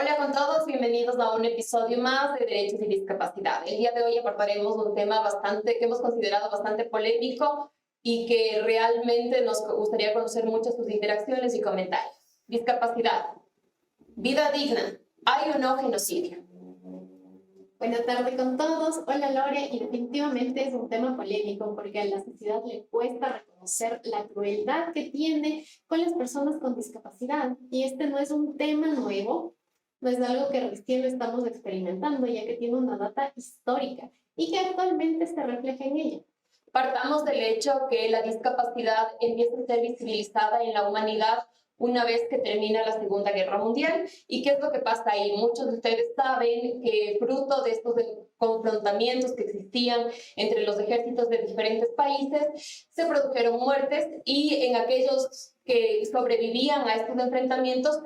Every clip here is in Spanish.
Hola con todos, bienvenidos a un episodio más de Derechos y Discapacidad. El día de hoy abordaremos un tema que hemos considerado bastante polémico y que realmente nos gustaría conocer mucho sus interacciones y comentarios. Discapacidad, vida digna, ¿hay o no genocidio? Buenas tardes con todos. Hola Lore, y definitivamente es un tema polémico porque a la sociedad le cuesta reconocer la crueldad que tiene con las personas con discapacidad. Y este no es un tema nuevo, no es algo que recién lo estamos experimentando, ya que tiene una data histórica y que actualmente se refleja en ella. Partamos del hecho que la discapacidad empieza a ser visibilizada en la humanidad una vez que termina la Segunda Guerra Mundial. ¿Y qué es lo que pasa ahí? Muchos de ustedes saben que fruto de estos confrontamientos que existían entre los ejércitos de diferentes países, se produjeron muertes y en aquellos que sobrevivían a estos enfrentamientos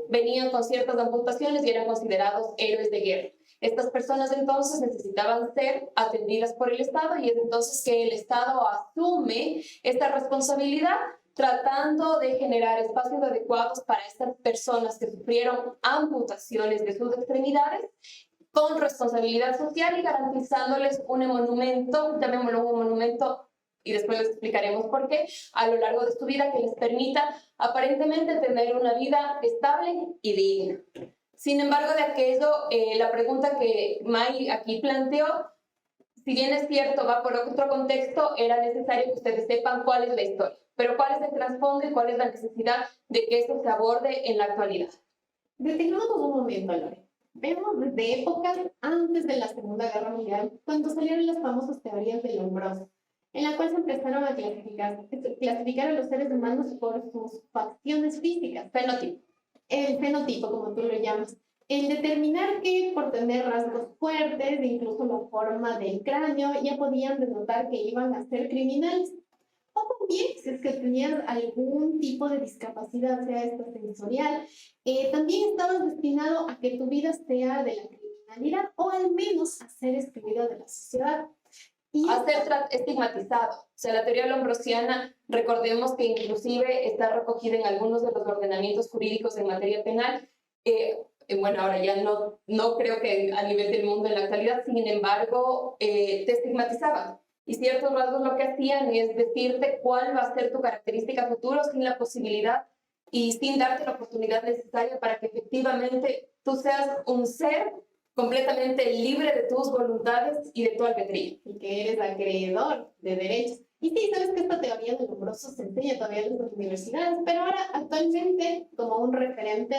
venían con ciertas amputaciones y eran considerados héroes de guerra. Estas personas entonces necesitaban ser atendidas por el Estado y es entonces que el Estado asume esta responsabilidad tratando de generar espacios adecuados para estas personas que sufrieron amputaciones de sus extremidades con responsabilidad social y garantizándoles un monumento, llamémoslo un monumento, y después les explicaremos por qué, a lo largo de su vida que les permita aparentemente tener una vida estable y digna. Sin embargo, de aquello, la pregunta que May aquí planteó, si bien es cierto, va por otro contexto, era necesario que ustedes sepan cuál es la historia, pero cuál es el trasfondo y cuál es la necesidad de que esto se aborde en la actualidad. Detengámonos un momento, Lore. Vemos desde épocas antes de la Segunda Guerra Mundial, cuando salieron las famosas teorías de Lombroso, en la cual se empezaron a clasificar a los seres humanos por sus facciones físicas, Fenotipo. el fenotipo, como tú lo llamas, el determinar que por tener rasgos fuertes, incluso la forma del cráneo, ya podían denotar que iban a ser criminales. O también, si es que tenías algún tipo de discapacidad, sea esta sensorial, también estabas destinado a que tu vida sea de la criminalidad o al menos a ser excluido de la sociedad. Y a ser estigmatizado. O sea, la teoría lombrosiana, recordemos que inclusive está recogida en algunos de los ordenamientos jurídicos en materia penal. Bueno, ahora ya no creo que a nivel del mundo en la actualidad, sin embargo, te estigmatizaban. Y ciertos rasgos lo que hacían es decirte cuál va a ser tu característica futuro sin la posibilidad y sin darte la oportunidad necesaria para que efectivamente tú seas un ser completamente libre de tus voluntades y de tu albedrío. Y que eres acreedor de derechos. Y sí, sabes que esta teoría del Lombroso se enseña todavía en las universidades, pero ahora actualmente como un referente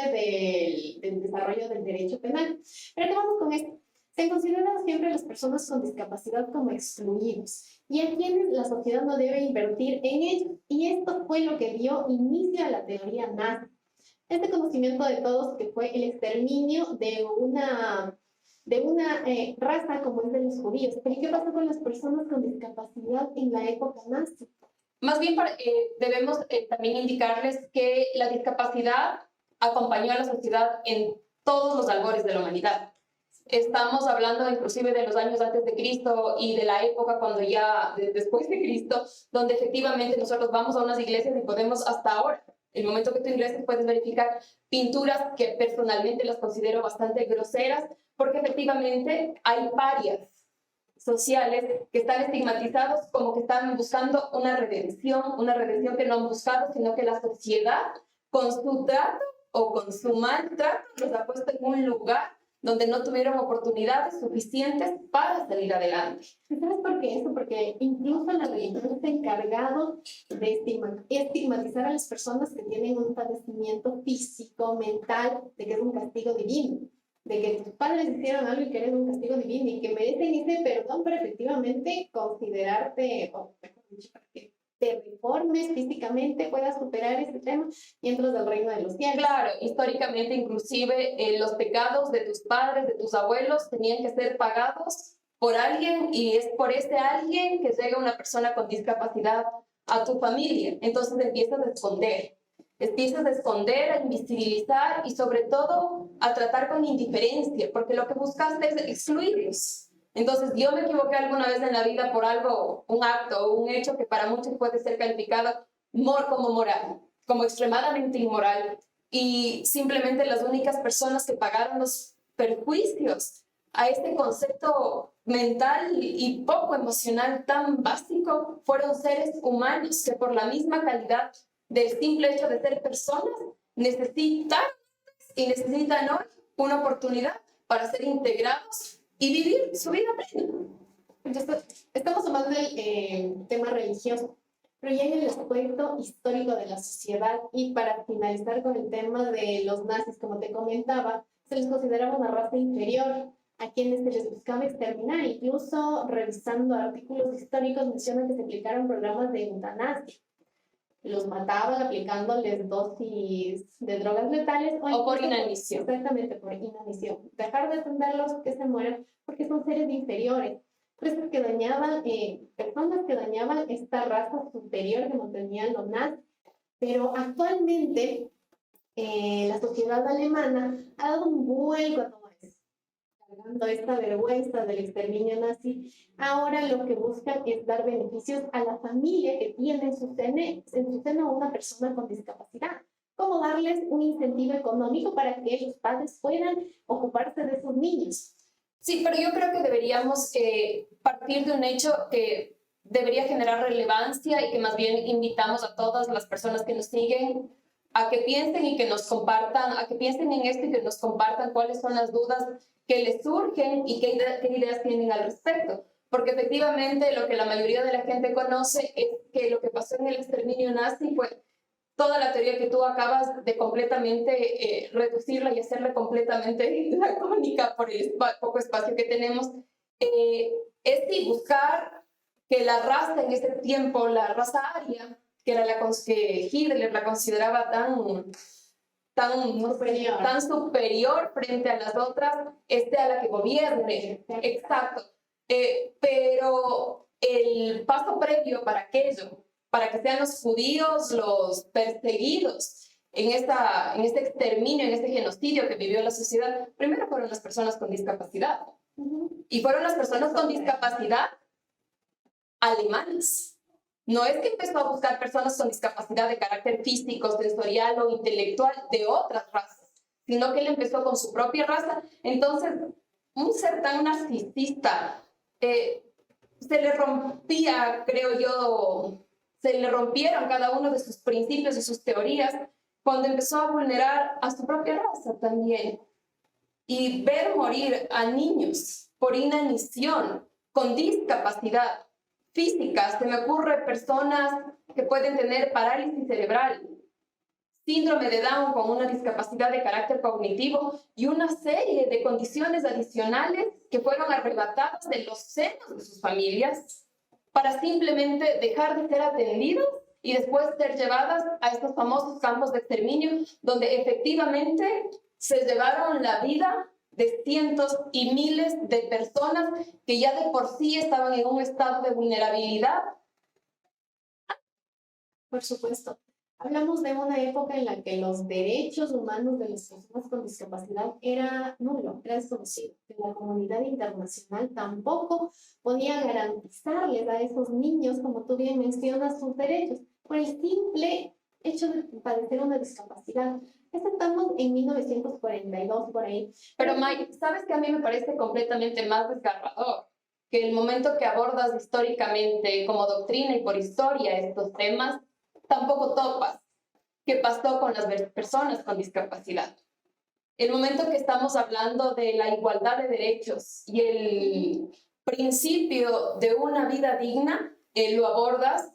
del desarrollo del derecho penal. Pero ¿qué vamos con esto? Se consideran siempre a las personas con discapacidad como excluidos y a quienes la sociedad no debe invertir en ellos. Y esto fue lo que dio inicio a la teoría nazi. Este conocimiento de todos que fue el exterminio de una raza como es de los judíos. Pero ¿qué pasó con las personas con discapacidad en la época nazi? Más bien debemos también indicarles que la discapacidad acompañó a la sociedad en todos los albores de la humanidad. Estamos hablando inclusive de los años antes de Cristo y de la época cuando después de Cristo, donde efectivamente nosotros vamos a unas iglesias y podemos hasta ahora, el momento que tú ingreses puedes verificar pinturas que personalmente las considero bastante groseras, porque efectivamente hay parias sociales que están estigmatizados como que están buscando una redención que no han buscado, sino que la sociedad con su trato o con su maltrato los ha puesto en un lugar donde no tuvieron oportunidades suficientes para salir adelante. ¿Sabes por qué eso? Porque incluso la religión está encargado de estigmatizar a las personas que tienen un padecimiento físico, mental, de que es un castigo divino, de que tus padres hicieron algo y que eres un castigo divino y que merecen ese perdón, pero efectivamente considerarte, o mejor dicho, para que te reformes físicamente, puedas superar ese tema y entras al reino de los cielos. Claro, históricamente inclusive los pecados de tus padres, de tus abuelos, tenían que ser pagados por alguien y es por ese alguien que llega una persona con discapacidad a tu familia. Entonces empiezas a esconder, a invisibilizar y sobre todo a tratar con indiferencia, porque lo que buscaste es excluirlos. Entonces, yo me equivoqué alguna vez en la vida por algo, un acto o un hecho que para muchos puede ser calificado como moral, como extremadamente inmoral. y simplemente las únicas personas que pagaron los perjuicios a este concepto mental y poco emocional tan básico fueron seres humanos que por la misma calidad del simple hecho de ser personas necesitan y necesitan hoy una oportunidad para ser integrados y vivir su vida plena. Entonces, estamos tomando el tema religioso, pero ya en el aspecto histórico de la sociedad, y para finalizar con el tema de los nazis, como te comentaba, se les consideraba una raza inferior a quienes se les buscaba exterminar. Incluso revisando artículos históricos mencionan que se aplicaron programas de eutanasia. Los mataban aplicándoles dosis de drogas letales o por inanición. Exactamente, por inanición. Dejar de atenderlos, que se mueran, porque son seres inferiores. Cosas que dañaban, personas que dañaban esta raza superior que mantenían los nazis. Pero actualmente la sociedad alemana ha dado un vuelco a todo eso, cargando esta vergüenza del exterminio nazi. Ahora lo que buscan es dar beneficios a la familia que tiene en su seno una persona con discapacidad, como darles un incentivo económico para que los padres puedan ocuparse de sus niños. Sí, pero yo creo que deberíamos partir de un hecho que debería generar relevancia y que más bien invitamos a todas las personas que nos siguen a que piensen y que nos compartan, a que piensen en esto y que nos compartan cuáles son las dudas que les surgen y qué ideas tienen al respecto. Porque efectivamente lo que la mayoría de la gente conoce es que lo que pasó en el exterminio nazi fue toda la teoría que tú acabas de completamente reducirla y hacerla completamente lacónica por el poco espacio que tenemos, es sí buscar que la raza en ese tiempo, la raza aria, que era la que Hitler la consideraba tan superior frente a las otras, esté a la que gobierne. Exacto. Pero el paso previo para aquello, para que sean los judíos los perseguidos en este exterminio, en este genocidio que vivió la sociedad, primero fueron las personas con discapacidad. Y fueron las personas con discapacidad alemanas. No es que empezó a buscar personas con discapacidad de carácter físico, sensorial o intelectual de otras razas, sino que él empezó con su propia raza. Entonces, un ser tan narcisista, se le rompía, creo yo, se le rompieron cada uno de sus principios y sus teorías cuando empezó a vulnerar a su propia raza también. Y ver morir a niños por inanición, con discapacidad física, se me ocurre personas que pueden tener parálisis cerebral, síndrome de Down con una discapacidad de carácter cognitivo y una serie de condiciones adicionales que fueron arrebatadas de los senos de sus familias para simplemente dejar de ser atendidos y después ser llevadas a estos famosos campos de exterminio donde efectivamente se llevaron la vida de cientos y miles de personas que ya de por sí estaban en un estado de vulnerabilidad. Por supuesto. Hablamos de una época en la que los derechos humanos de las personas con discapacidad era nulo, era desconocido. Que la comunidad internacional tampoco podía garantizarles a esos niños, como tú bien mencionas, sus derechos, por el simple hecho de padecer una discapacidad. Estamos en 1942 por ahí. Pero Mike, ¿sabes qué a mí me parece completamente más desgarrador? Que el momento que abordas históricamente como doctrina y por historia estos temas, tampoco topas qué pasó con las personas con discapacidad. El momento que estamos hablando de la igualdad de derechos y el principio de una vida digna, lo abordas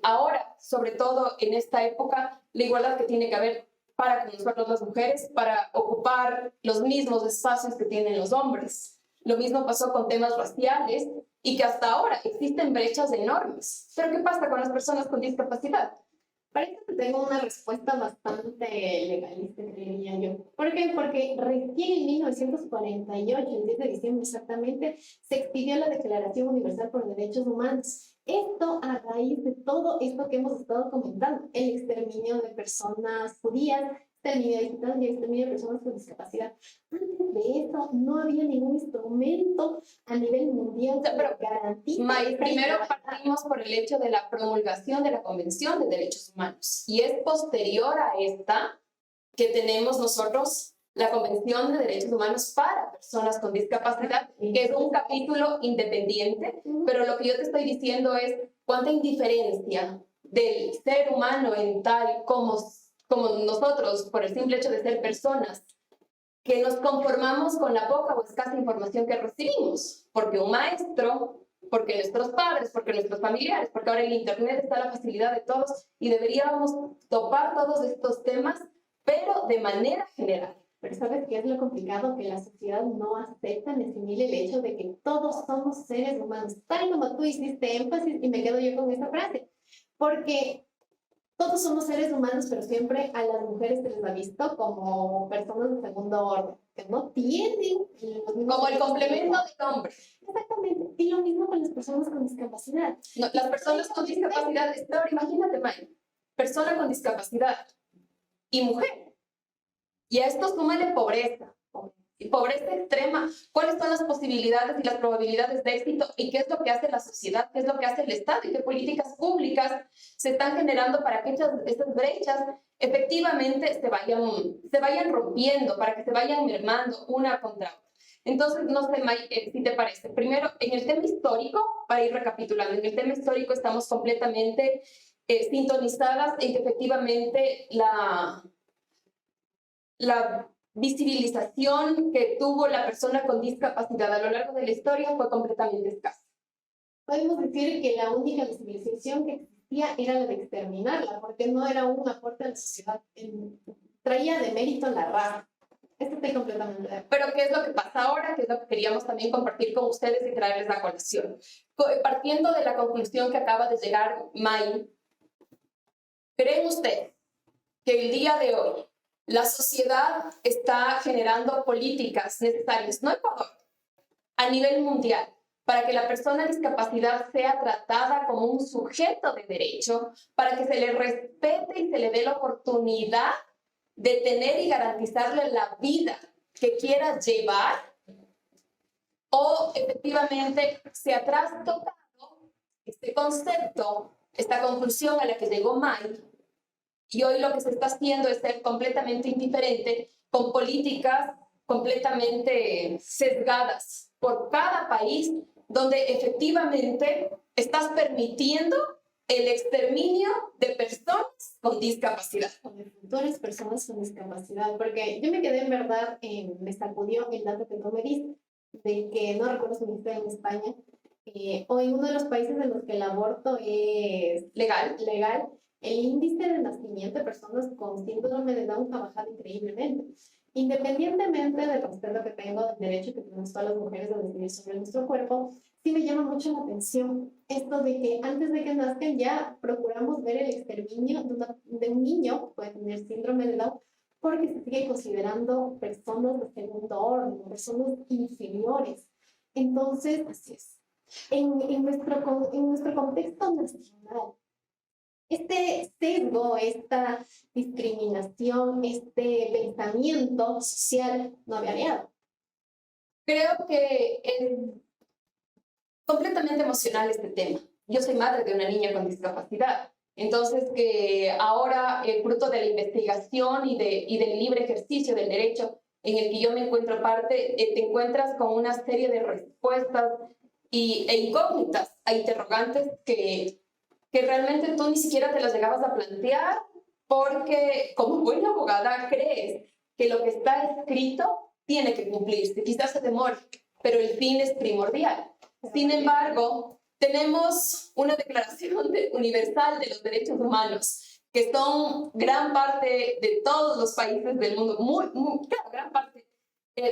ahora, sobre todo en esta época, la igualdad que tiene que haber para con nosotros las mujeres, para ocupar los mismos espacios que tienen los hombres. Lo mismo pasó con temas raciales y que hasta ahora existen brechas enormes. Pero ¿qué pasa con las personas con discapacidad? Parece que tengo una respuesta bastante legalista, creería yo. ¿Por qué? Porque recién en 1948, el 10 de diciembre exactamente, se expidió la Declaración Universal por Derechos Humanos. Esto a raíz de todo esto que hemos estado comentando, el exterminio de personas judías, exterminio de gitanos y exterminio de personas con discapacidad. Antes de eso no había ningún instrumento a nivel mundial que garantice. Primero partimos por el hecho de la promulgación de la Convención de Derechos Humanos y es posterior a esta que tenemos nosotros la Convención de Derechos Humanos para Personas con Discapacidad, que es un capítulo independiente, pero lo que yo te estoy diciendo es cuánta indiferencia del ser humano en tal como nosotros, por el simple hecho de ser personas, que nos conformamos con la poca o escasa información que recibimos, porque un maestro, porque nuestros padres, porque nuestros familiares, porque ahora el Internet está a la facilidad de todos y deberíamos topar todos estos temas, pero de manera general. Pero ¿sabes qué es lo complicado? Que la sociedad no acepta ni asimila el hecho de que todos somos seres humanos, tal como tú hiciste énfasis, y me quedo yo con esta frase, porque todos somos seres humanos, pero siempre a las mujeres se les ha visto como personas de segundo orden, que no tienen los mismos Como el derechos complemento del hombre. Exactamente, y lo mismo con las personas con discapacidad. No, las personas con discapacidad, ahora imagínate, May, persona con discapacidad y mujer. Y a esto súmale pobreza, y pobreza extrema. ¿Cuáles son las posibilidades y las probabilidades de éxito? ¿Y qué es lo que hace la sociedad? ¿Qué es lo que hace el Estado? ¿Y qué políticas públicas se están generando para que estas brechas efectivamente se vayan rompiendo, para que se vayan mermando una contra otra? Entonces, no sé, May, si te parece. Primero, en el tema histórico, para ir recapitulando, en el tema histórico estamos completamente sintonizadas en que efectivamente la visibilización que tuvo la persona con discapacidad a lo largo de la historia fue completamente escasa. Podemos decir que la única visibilización que existía era la de exterminarla, porque no era un aporte a la sociedad, traía de mérito la raza. Esto estoy completamente de acuerdo. Pero ¿qué es lo que pasa ahora? ¿Qué es lo que queríamos también compartir con ustedes y traerles a colación? Partiendo de la conclusión que acaba de llegar May, ¿creen ustedes que el día de hoy la sociedad está generando políticas necesarias, no Ecuador, a nivel mundial, para que la persona con discapacidad sea tratada como un sujeto de derecho, para que se le respete y se le dé la oportunidad de tener y garantizarle la vida que quiera llevar? ¿O efectivamente se ha trastocado este concepto, esta conclusión a la que llegó May, y hoy lo que se está haciendo es ser completamente indiferente con políticas completamente sesgadas por cada país, donde efectivamente estás permitiendo el exterminio de personas con discapacidad? Con futuras personas con discapacidad, porque yo me quedé en verdad, me sacudió el dato que tú me diste, de que no recuerdo si me dijiste en España, o en uno de los países en los que el aborto es Legal. El índice de nacimiento de personas con síndrome de Down ha bajado increíblemente. Independientemente del respeto que tengo del derecho que tenemos todas las mujeres a decidir sobre nuestro cuerpo, sí me llama mucho la atención esto de que antes de que nazcan ya procuramos ver el exterminio de un niño que puede tener síndrome de Down, porque se sigue considerando personas de segundo orden, personas inferiores. Entonces, así es. En nuestro contexto nacional, este sesgo, esta discriminación, este pensamiento social no había aliado. Creo que es completamente emocional este tema. Yo soy madre de una niña con discapacidad, entonces que ahora, fruto de la investigación y del libre ejercicio del derecho en el que yo me encuentro parte, te encuentras con una serie de respuestas e incógnitas a interrogantes que realmente tú ni siquiera te las llegabas a plantear, porque como buena abogada crees que lo que está escrito tiene que cumplirse, quizás se demore, pero el fin es primordial. Sin embargo, tenemos una declaración universal de los derechos humanos, que son gran parte de todos los países del mundo, claro, gran parte.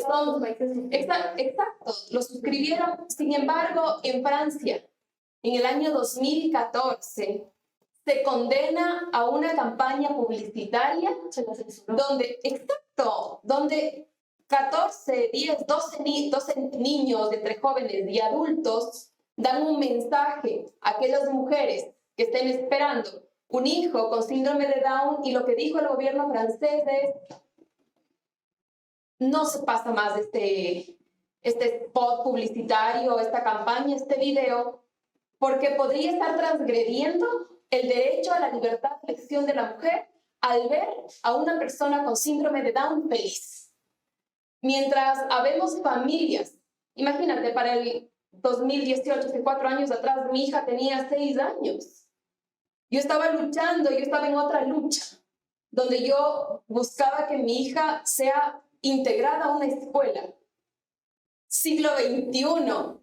Son los países. Exacto, lo suscribieron. Sin embargo, en Francia, en el año 2014, se condena a una campaña publicitaria donde 14, 10, 12 niños, entre jóvenes y adultos, dan un mensaje a aquellas mujeres que estén esperando un hijo con síndrome de Down, y lo que dijo el gobierno francés es: no se pasa más este spot publicitario, esta campaña, este video, porque podría estar transgrediendo el derecho a la libertad de elección de la mujer al ver a una persona con síndrome de Down feliz. Mientras habemos familias, imagínate, para el 2018, hace 4 años atrás, mi hija tenía 6 años. Yo estaba luchando, yo estaba en otra lucha, donde yo buscaba que mi hija sea integrada a una escuela, siglo XXI,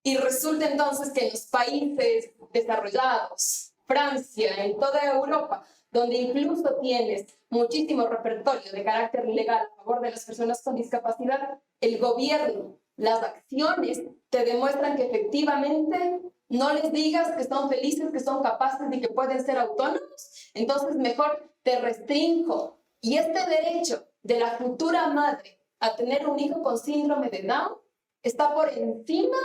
y resulta entonces que en los países desarrollados, Francia, en toda Europa, donde incluso tienes muchísimo repertorio de carácter legal a favor de las personas con discapacidad, el gobierno, las acciones te demuestran que efectivamente no les digas que son felices, que son capaces y que pueden ser autónomos, entonces mejor te restrinjo. Y este derecho de la futura madre a tener un hijo con síndrome de Down está por encima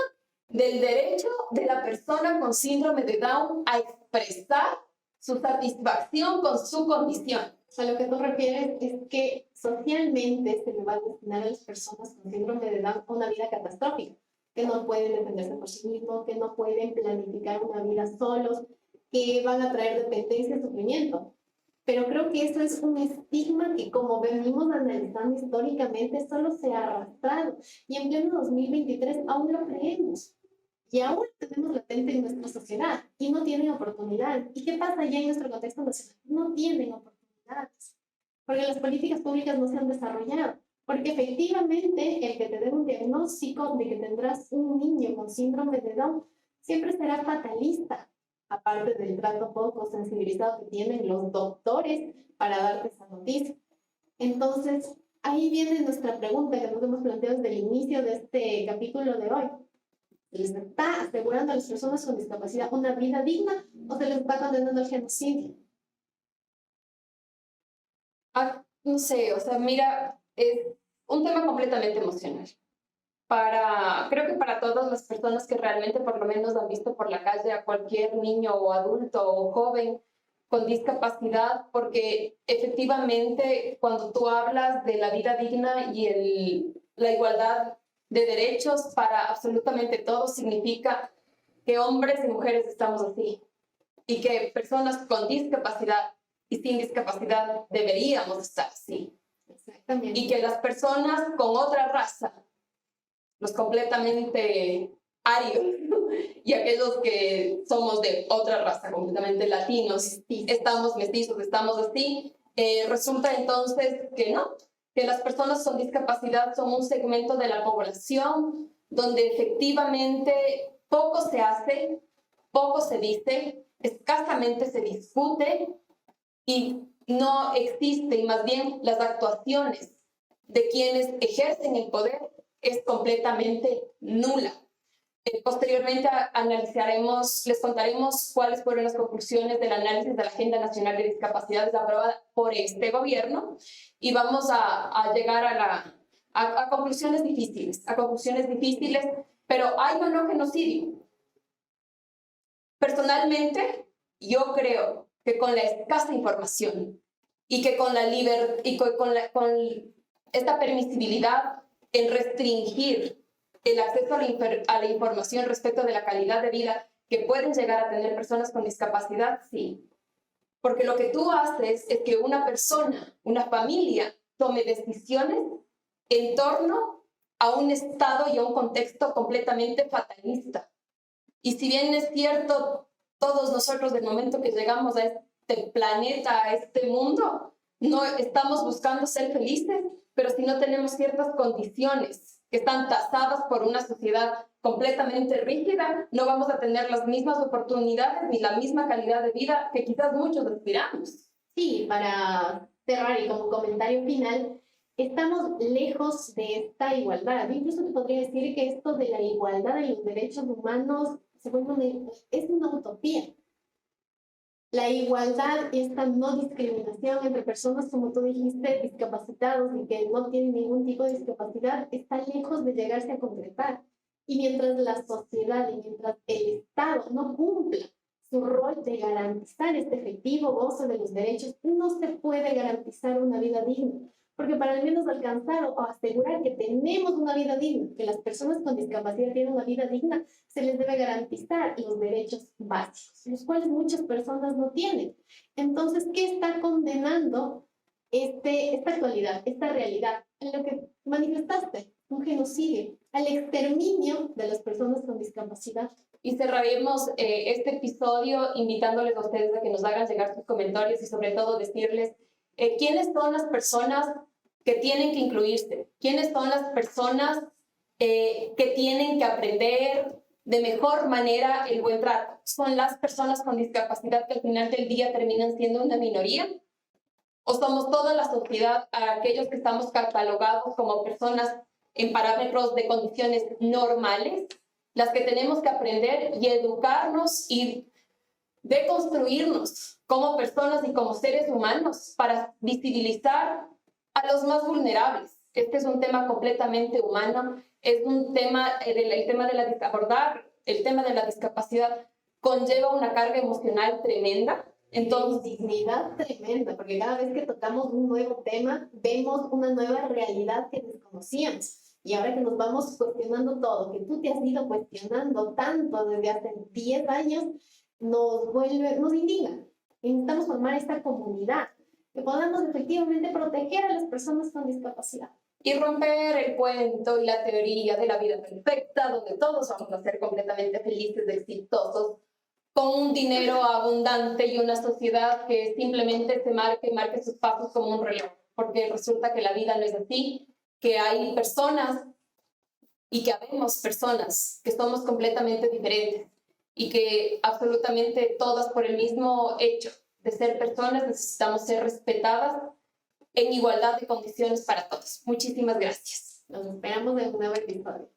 del derecho de la persona con síndrome de Down a expresar su satisfacción con su condición. A lo que tú refieres es que socialmente se le va a destinar a las personas con síndrome de Down una vida catastrófica, que no pueden defenderse por sí mismos, que no pueden planificar una vida solos, que van a traer dependencia y sufrimiento. Pero creo que eso es un estigma que, como venimos analizando históricamente, solo se ha arrastrado. Y en pleno 2023 aún lo creemos. Y aún lo tenemos latente en nuestra sociedad. Y no tienen oportunidad. ¿Y qué pasa ya en nuestro contexto nacional? No tienen oportunidades. Porque las políticas públicas no se han desarrollado. Porque efectivamente el que te den un diagnóstico de que tendrás un niño con síndrome de Down siempre será fatalista. Aparte del trato poco sensibilizado que tienen los doctores para darte esa noticia. Entonces, ahí viene nuestra pregunta que nos hemos planteado desde el inicio de este capítulo de hoy. ¿Se les está asegurando a las personas con discapacidad una vida digna o se les está condenando al genocidio? No sé, o sea, mira, es un tema completamente emocional. Creo que para todas las personas que realmente por lo menos han visto por la calle a cualquier niño o adulto o joven con discapacidad, porque efectivamente cuando tú hablas de la vida digna y la igualdad de derechos para absolutamente todos, significa que hombres y mujeres estamos así y que personas con discapacidad y sin discapacidad deberíamos estar así. Exactamente. Y que las personas con otra raza, los completamente arios y aquellos que somos de otra raza, completamente latinos, estamos mestizos, estamos así, resulta entonces que no, que las personas con discapacidad son un segmento de la población donde efectivamente poco se hace, poco se dice, escasamente se discute y no existe, y más bien las actuaciones de quienes ejercen el poder es completamente nula. Posteriormente analizaremos, les contaremos cuáles fueron las conclusiones del análisis de la Agenda Nacional de Discapacidades aprobada por este gobierno y vamos a llegar a conclusiones difíciles, pero ¿hay o no genocidio? Personalmente, yo creo que con la escasa información y que con con esta permisibilidad en restringir el acceso a la información respecto de la calidad de vida que pueden llegar a tener personas con discapacidad, sí. Porque lo que tú haces es que una persona, una familia, tome decisiones en torno a un estado y a un contexto completamente fatalista. Y si bien es cierto, todos nosotros del momento que llegamos a este planeta, a este mundo, no estamos buscando ser felices, pero si no tenemos ciertas condiciones que están tasadas por una sociedad completamente rígida, no vamos a tener las mismas oportunidades ni la misma calidad de vida que quizás muchos aspiramos. Sí, para cerrar y como comentario final, estamos lejos de esta igualdad. Incluso te podría decir que esto de la igualdad de los derechos humanos es una utopía. La igualdad y esta no discriminación entre personas, como tú dijiste, discapacitados y que no tienen ningún tipo de discapacidad, está lejos de llegarse a concretar. Y mientras la sociedad y mientras el Estado no cumpla su rol de garantizar este efectivo goce de los derechos, no se puede garantizar una vida digna. porque para al menos alcanzar o asegurar que tenemos una vida digna, que las personas con discapacidad tienen una vida digna, se les debe garantizar los derechos básicos, los cuales muchas personas no tienen. Entonces, ¿qué está condenando esta actualidad, esta realidad? En lo que manifestaste, un genocidio, al exterminio de las personas con discapacidad. Y cerraremos este episodio invitándoles a ustedes a que nos hagan llegar sus comentarios y sobre todo decirles quiénes son las personas que tienen que incluirse, quiénes son las personas que tienen que aprender de mejor manera el buen trato. ¿Son las personas con discapacidad que al final del día terminan siendo una minoría? ¿O somos toda la sociedad, aquellos que estamos catalogados como personas en parámetros de condiciones normales, las que tenemos que aprender y educarnos y deconstruirnos como personas y como seres humanos para visibilizar a los más vulnerables? Este es un tema completamente humano, es un tema, abordar el tema de la discapacidad conlleva una carga emocional tremenda. Entonces, dignidad tremenda, porque cada vez que tocamos un nuevo tema, vemos una nueva realidad que desconocíamos. Y ahora que nos vamos cuestionando todo, que tú te has ido cuestionando tanto desde hace 10 años, nos indigna. Y necesitamos formar esta comunidad, que podamos efectivamente proteger a las personas con discapacidad. Y romper el cuento y la teoría de la vida perfecta, donde todos vamos a ser completamente felices, exitosos, con un dinero abundante y una sociedad que simplemente se marque sus pasos como un reloj, porque resulta que la vida no es así, que hay personas y que habemos personas que somos completamente diferentes y que absolutamente todas por el mismo hecho de ser personas necesitamos ser respetadas en igualdad de condiciones para todos. Muchísimas gracias. Nos esperamos en un nuevo episodio.